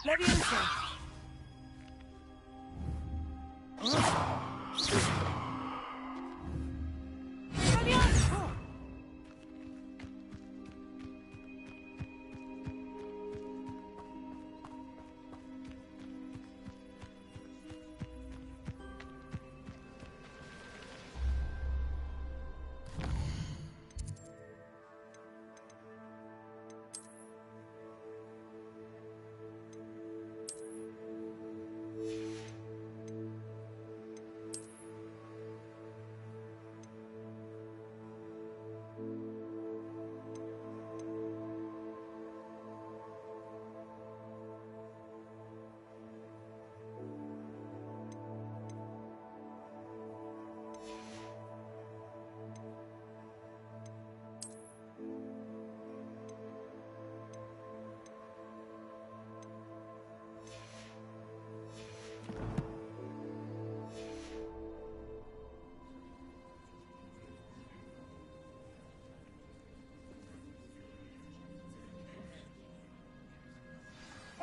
Leviosa! Leviosa!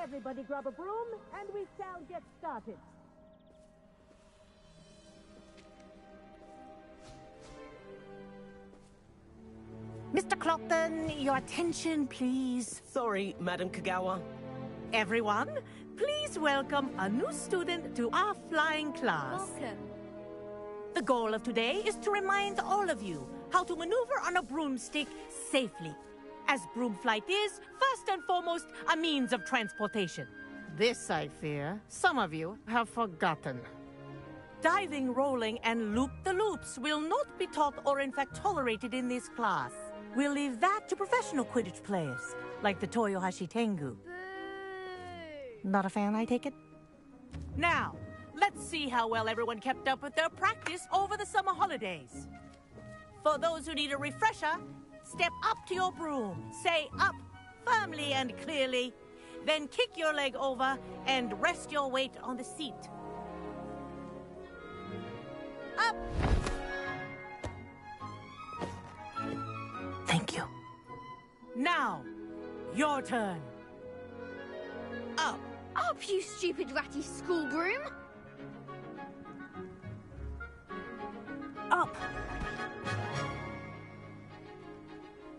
Everybody grab a broom, and we shall get started. Mr. Clopton, your attention, please. Sorry, Madam Kagawa. Everyone, please welcome a new student to our flying class. Welcome. The goal of today is to remind all of you how to maneuver on a broomstick safely, as broom flight is, first and foremost, a means of transportation. This, I fear, some of you have forgotten. Diving, rolling, and loop-the-loops will not be taught or in fact tolerated in this class. We'll leave that to professional Quidditch players, like the Toyohashi Tengu. Boo! Not a fan, I take it? Now, let's see how well everyone kept up with their practice over the summer holidays. For those who need a refresher, step up to your broom, say up firmly and clearly, then kick your leg over and rest your weight on the seat. Up! Thank you. Now, your turn. Up. Up, you stupid ratty school broom! Up.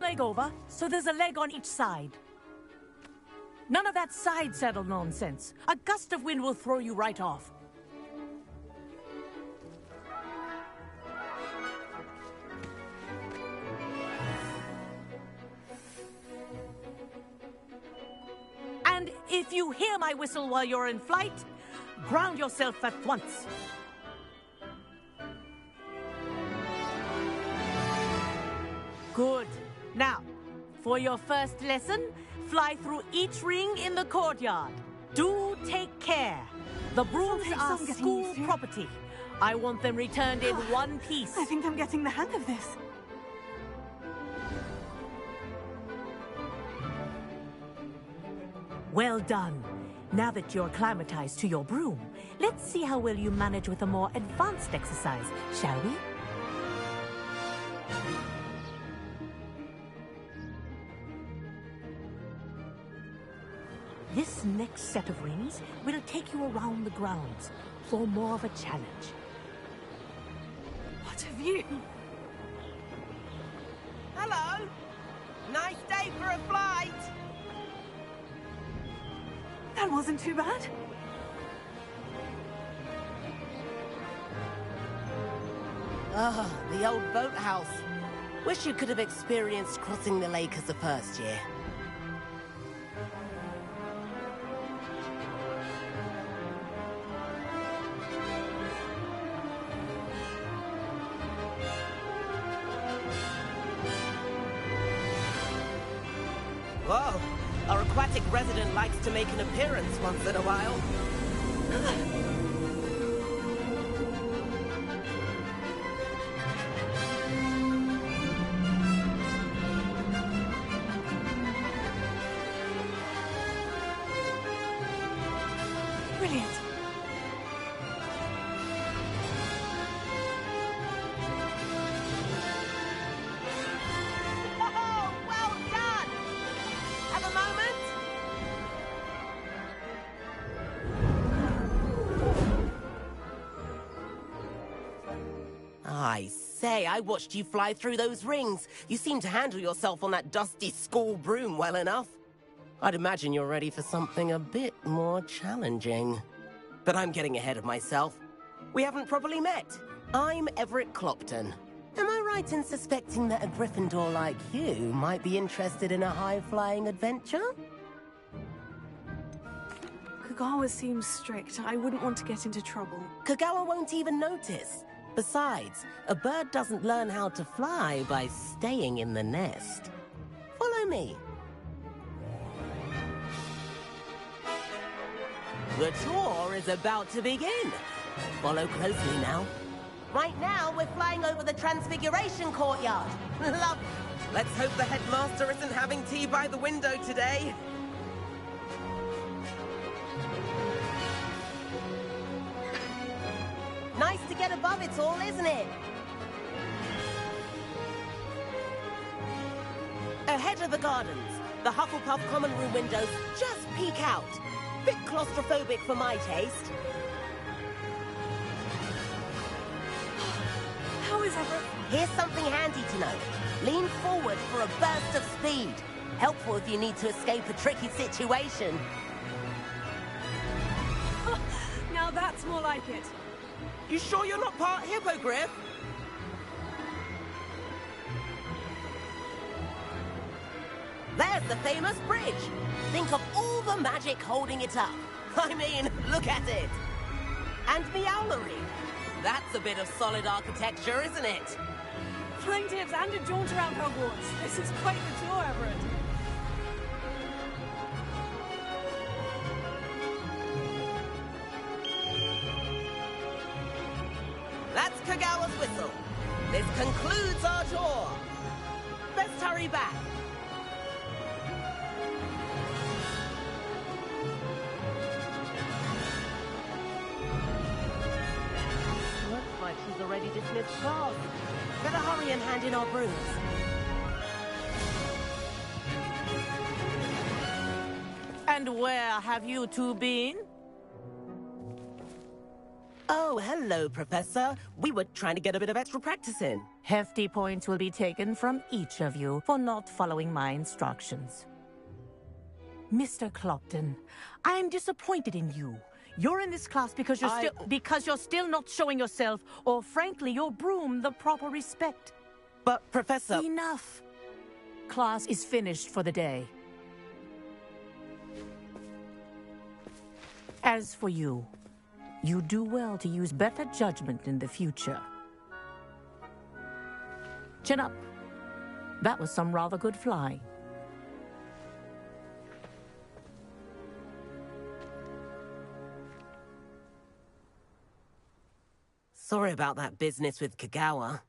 Leg over, so there's a leg on each side. None of that side saddle nonsense. A gust of wind will throw you right off. And if you hear my whistle while you're in flight, ground yourself at once. Good. Now, for your first lesson, fly through each ring in the courtyard. Do take care. The brooms are school property. I want them returned in one piece. I think I'm getting the hang of this. Well done. Now that you're acclimatized to your broom, let's see how well you manage with a more advanced exercise, shall we? This next set of rings will take you around the grounds for more of a challenge. What have you? Hello! Nice day for a flight! That wasn't too bad. Ah, the old boathouse. Wish you could have experienced crossing the lake as a first year. Whoa, our aquatic resident likes to make an appearance once in a while. Brilliant. Oh, well done! Have a moment? I say, I watched you fly through those rings. You seem to handle yourself on that dusty school broom well enough. I'd imagine you're ready for something a bit more challenging. But I'm getting ahead of myself. We haven't properly met. I'm Everett Clopton. Am I right in suspecting that a Gryffindor like you might be interested in a high-flying adventure? Kagawa seems strict. I wouldn't want to get into trouble. Kagawa won't even notice. Besides, a bird doesn't learn how to fly by staying in the nest. Follow me. The tour is about to begin. Follow closely now. Right now, we're flying over the Transfiguration Courtyard. Love. Let's hope the headmaster isn't having tea by the window today. Nice to get above it all, isn't it? Ahead of the gardens, the Hufflepuff common room windows just peek out. Bit claustrophobic for my taste. How is Everett? Here's something handy to know. Lean forward for a burst of speed. Helpful if you need to escape a tricky situation. Now that's more like it. You sure you're not part hippogriff? There's the famous bridge. Think of all the magic holding it up. I mean, look at it. And Meowlery. That's a bit of solid architecture, isn't it? Flying tips and a jaunt around Hogwarts. This is quite the tour, Everett. That's Kagawa's whistle. This concludes our tour. Best hurry back. Looks like she's already dismissed class. Better hurry and hand in our brooms. And where have you two been? Oh, hello, Professor. We were trying to get a bit of extra practice in. Hefty points will be taken from each of you for not following my instructions. Mr. Clopton, I am disappointed in you. You're in this class because you're still not showing yourself, or frankly, your broom, the proper respect. But, Professor... Enough. Class is finished for the day. As for you, you do well to use better judgment in the future. Chin up. That was some rather good flying. Sorry about that business with Kagawa,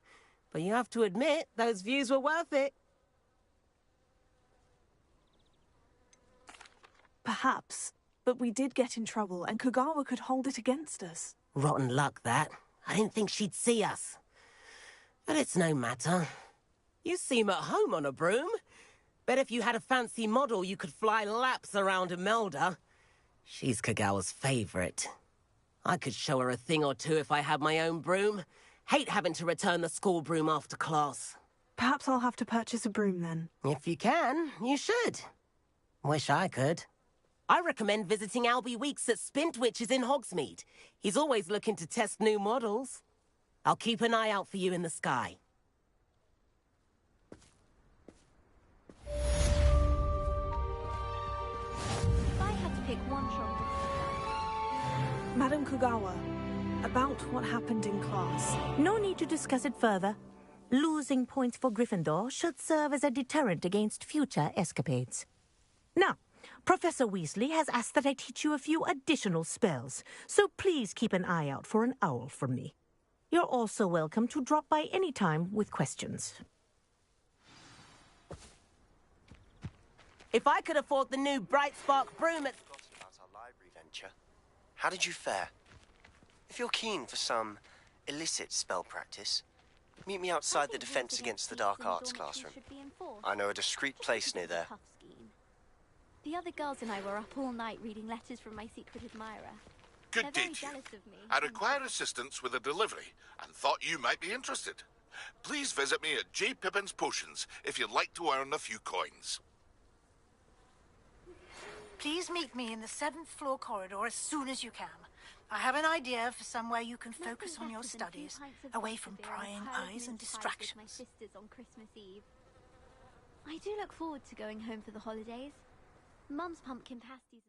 but you have to admit, those views were worth it. Perhaps, but we did get in trouble, and Kagawa could hold it against us. Rotten luck, that. I didn't think she'd see us. But it's no matter. You seem at home on a broom. Bet if you had a fancy model, you could fly laps around Imelda. She's Kagawa's favorite. I could show her a thing or two if I had my own broom. Hate having to return the school broom after class. Perhaps I'll have to purchase a broom then. If you can, you should. Wish I could. I recommend visiting Albie Weeks at Spintwitches in Hogsmeade. He's always looking to test new models. I'll keep an eye out for you in the sky. If I had to pick one shot... Madam Kagawa, about what happened in class. No need to discuss it further. Losing points for Gryffindor should serve as a deterrent against future escapades. Now, Professor Weasley has asked that I teach you a few additional spells, so please keep an eye out for an owl from me. You're also welcome to drop by any time with questions. If I could afford the new Bright Spark broom at... Forgotten about our library venture. How did you fare? If you're keen for some illicit spell practice, meet me outside the Defense Against the Dark Arts classroom. I know a discreet place near there. The other girls and I were up all night reading letters from my secret admirer. Good They're day very to you. jealous of me. I require assistance with a delivery and thought you might be interested. Please visit me at J. Pippin's Potions if you'd like to earn a few coins. Please meet me in the 7th floor corridor as soon as you can. I have an idea for somewhere you can focus on your studies, away from prying eyes and distractions. My sisters on Christmas Eve. I do look forward to going home for the holidays. Mum's pumpkin pasties.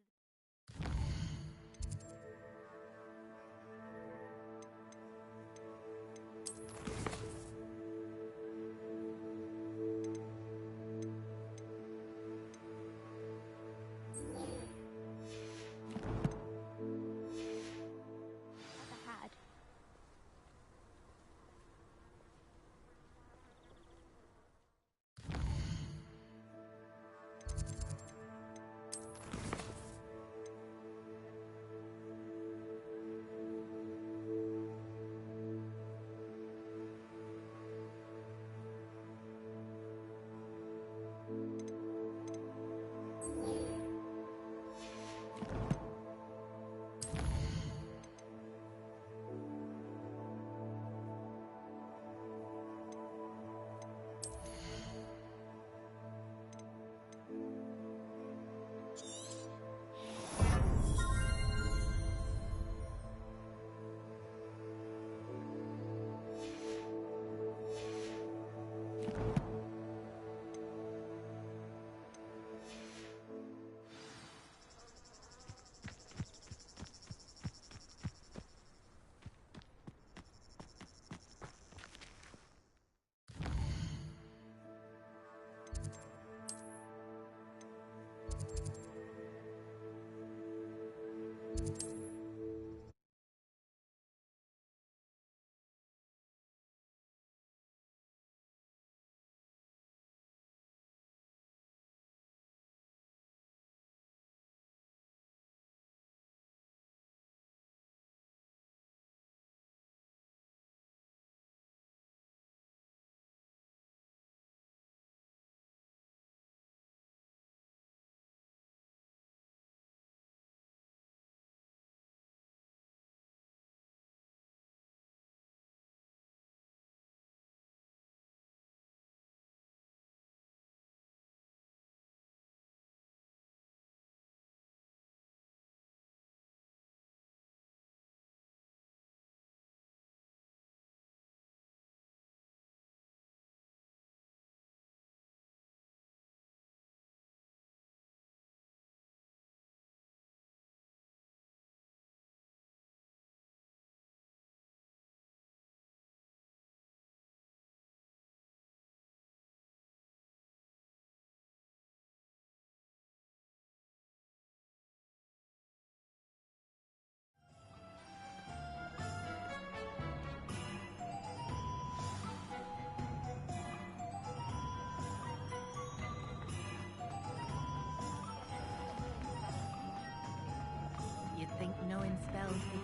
You'd think knowing spells would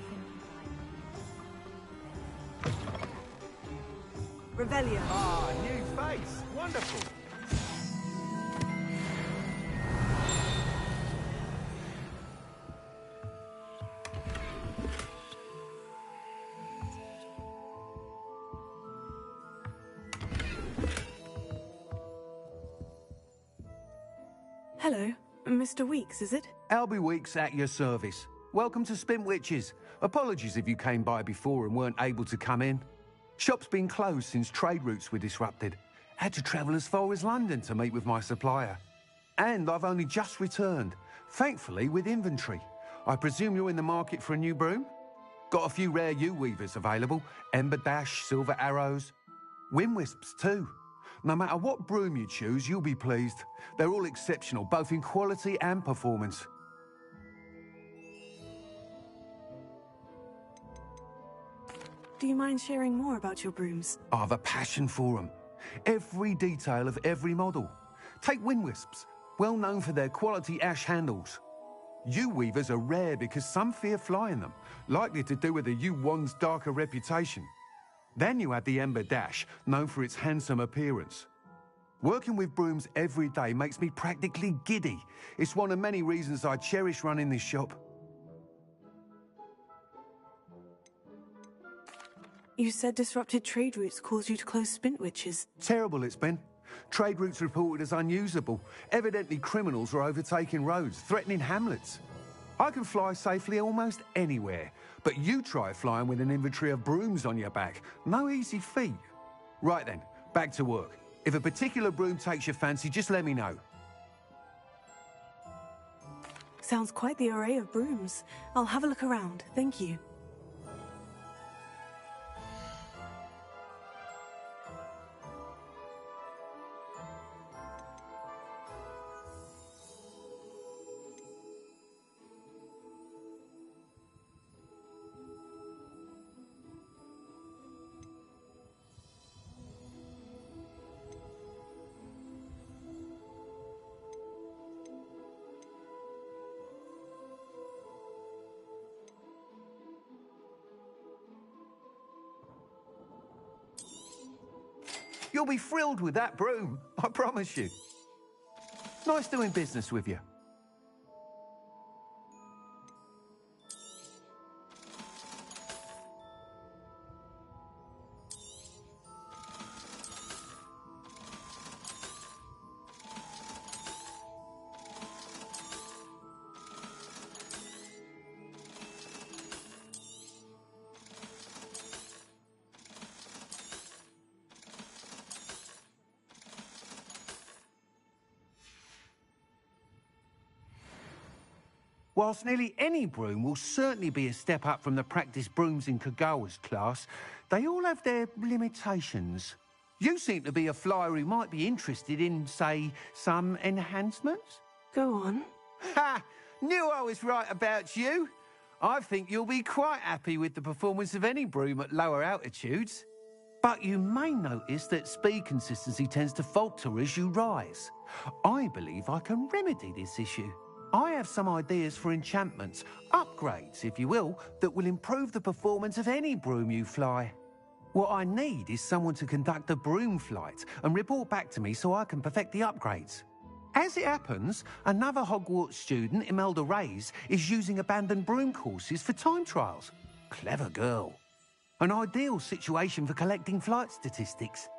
simplify. Revelio. Ah, new face. Wonderful. Hello, Mr. Weeks, is it? Albie Weeks at your service. Welcome to Spintwitches. Apologies if you came by before and weren't able to come in. Shop's been closed since trade routes were disrupted. Had to travel as far as London to meet with my supplier. And I've only just returned, thankfully with inventory. I presume you're in the market for a new broom? Got a few rare U-weavers available. Ember Dash, Silver Arrows. Wind Wisps too. No matter what broom you choose, you'll be pleased. They're all exceptional, both in quality and performance. Do you mind sharing more about your brooms? I have a passion for them. Every detail of every model. Take Wind Wisps, well known for their quality ash handles. U-weavers are rare because some fear flying them, likely to do with the U-wand's darker reputation. Then you have the Ember Dash, known for its handsome appearance. Working with brooms every day makes me practically giddy. It's one of many reasons I cherish running this shop. You said disrupted trade routes caused you to close Spintwitches. Terrible it's been. Trade routes reported as unusable. Evidently criminals are overtaking roads, threatening hamlets. I can fly safely almost anywhere, but you try flying with an inventory of brooms on your back. No easy feat. Right then, back to work. If a particular broom takes your fancy, just let me know. Sounds quite the array of brooms. I'll have a look around, thank you. You'll be thrilled with that broom, I promise you. Nice doing business with you. Whilst nearly any broom will certainly be a step up from the practice brooms in Kagawa's class, they all have their limitations. You seem to be a flyer who might be interested in, say, some enhancements? Go on. Ha! Knew I was right about you. I think you'll be quite happy with the performance of any broom at lower altitudes. But you may notice that speed consistency tends to falter as you rise. I believe I can remedy this issue. I have some ideas for enchantments, upgrades, if you will, that will improve the performance of any broom you fly. What I need is someone to conduct a broom flight and report back to me so I can perfect the upgrades. As it happens, another Hogwarts student, Imelda Reyes, is using abandoned broom courses for time trials. Clever girl. An ideal situation for collecting flight statistics.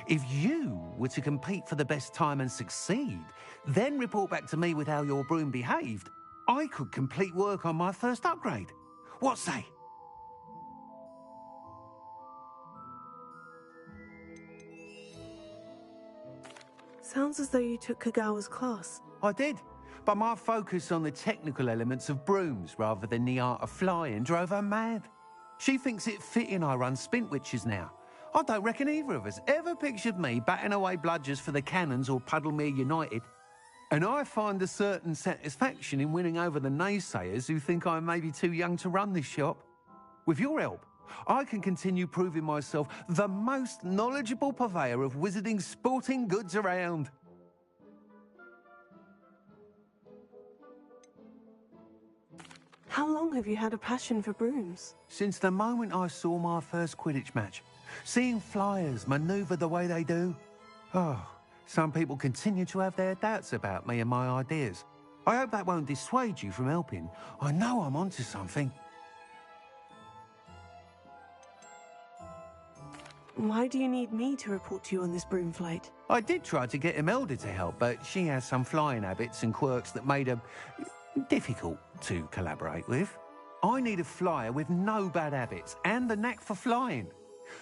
If you were to compete for the best time and succeed, then report back to me with how your broom behaved, I could complete work on my first upgrade. What say? Sounds as though you took Kagawa's class. I did, but my focus on the technical elements of brooms rather than the art of flying drove her mad. She thinks it fitting I run Spintwitches now. I don't reckon either of us ever pictured me batting away bludgers for the Cannons or Puddlemere United. And I find a certain satisfaction in winning over the naysayers who think I may be too young to run this shop. With your help, I can continue proving myself the most knowledgeable purveyor of wizarding sporting goods around. How long have you had a passion for brooms? Since the moment I saw my first Quidditch match. Seeing flyers manoeuvre the way they do. Oh, some people continue to have their doubts about me and my ideas. I hope that won't dissuade you from helping. I know I'm onto something. Why do you need me to report to you on this broom flight? I did try to get Imelda to help, but she has some flying habits and quirks that made her difficult to collaborate with. I need a flyer with no bad habits and the knack for flying.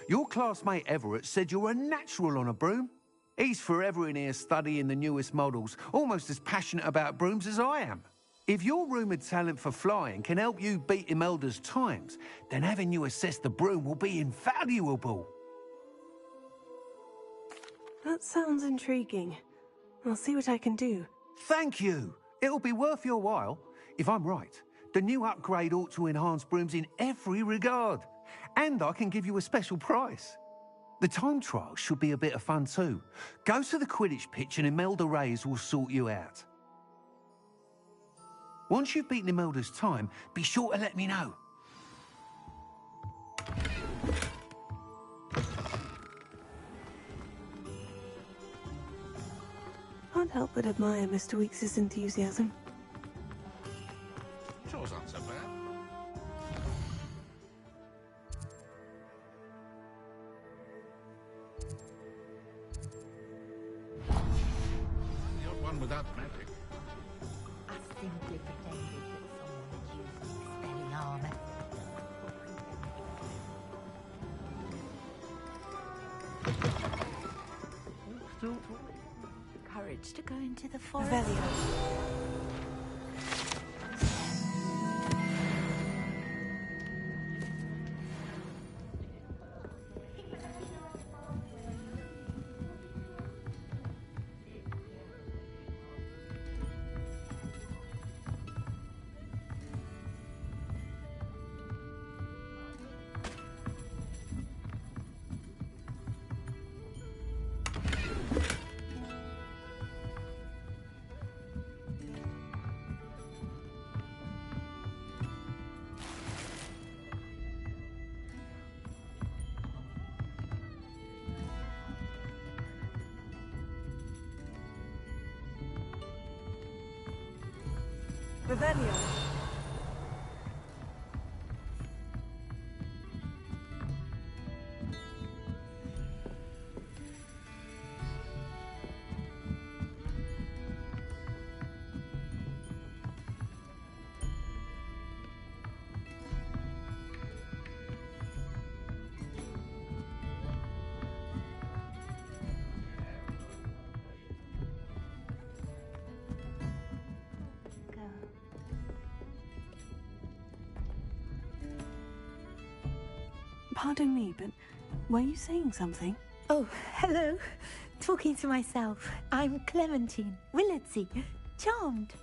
Your classmate Everett said you're a natural on a broom. He's forever in here studying the newest models, almost as passionate about brooms as I am. If your rumoured talent for flying can help you beat Imelda's times, then having you assess the broom will be invaluable. That sounds intriguing. I'll see what I can do. Thank you. It'll be worth your while. If I'm right, the new upgrade ought to enhance brooms in every regard. And I can give you a special price. The time trial should be a bit of fun too. Go to the Quidditch pitch and Imelda Reyes will sort you out. Once you've beaten Imelda's time, be sure to let me know. Can't help but admire Mr. Weekes' enthusiasm. Sure, not so bad. one without magic. I simply pretended that someone had used my spelling armor. Courage to go into the forest. Revelio. Revelio. Pardon me, but were you saying something? Oh, hello. Talking to myself. I'm Clementine Willardsey. Charmed.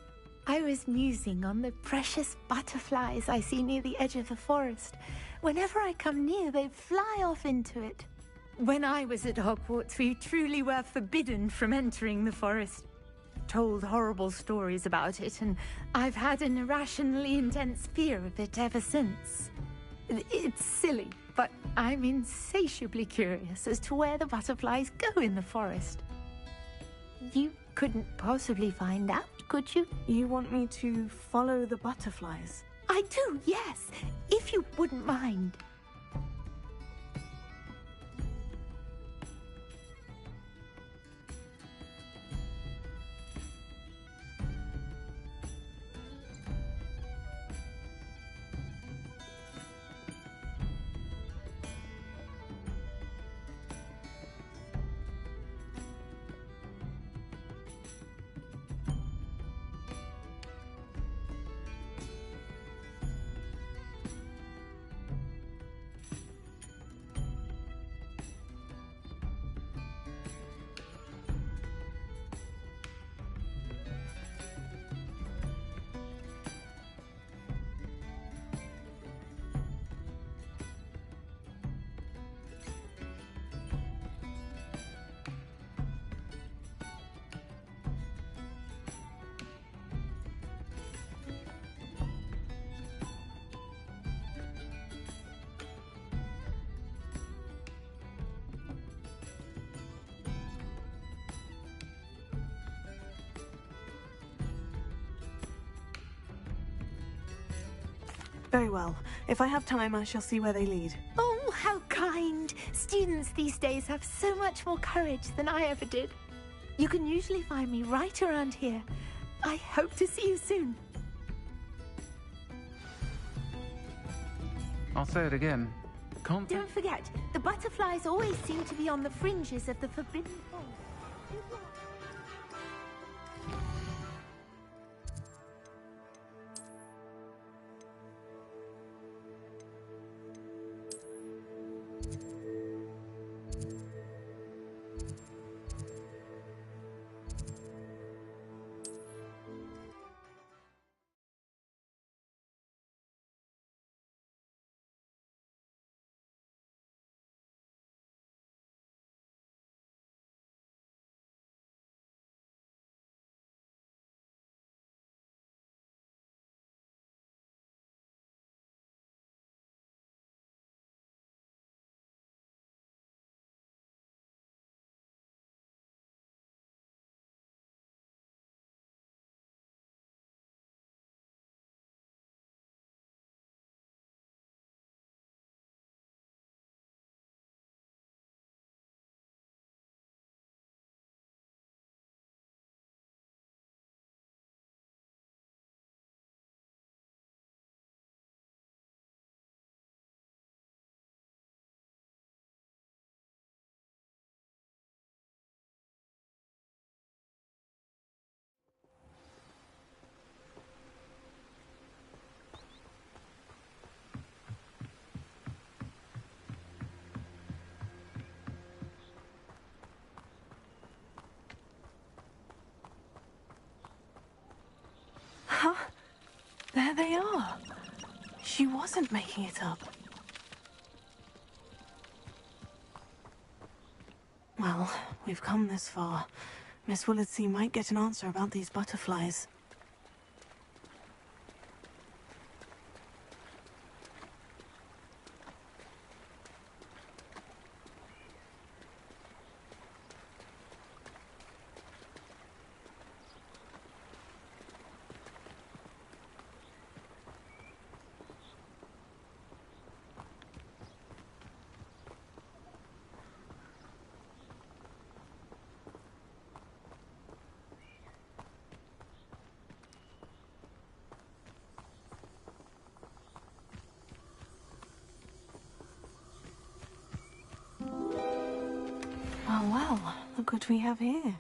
I was musing on the precious butterflies I see near the edge of the forest. Whenever I come near, they fly off into it. When I was at Hogwarts, we truly were forbidden from entering the forest. Told horrible stories about it, and I've had an irrationally intense fear of it ever since. It's silly, but I'm insatiably curious as to where the butterflies go in the forest. You couldn't possibly find out, could you? You want me to follow the butterflies? I do, yes, if you wouldn't mind. Very well. If I have time, I shall see where they lead. Oh, how kind! Students these days have so much more courage than I ever did. You can usually find me right around here. I hope to see you soon. I'll say it again. Don't forget, the butterflies always seem to be on the fringes of the forbidden forest. they are. She wasn't making it up. Well, we've come this far. Miss Willardsea might get an answer about these butterflies. Oh, well, look what we have here.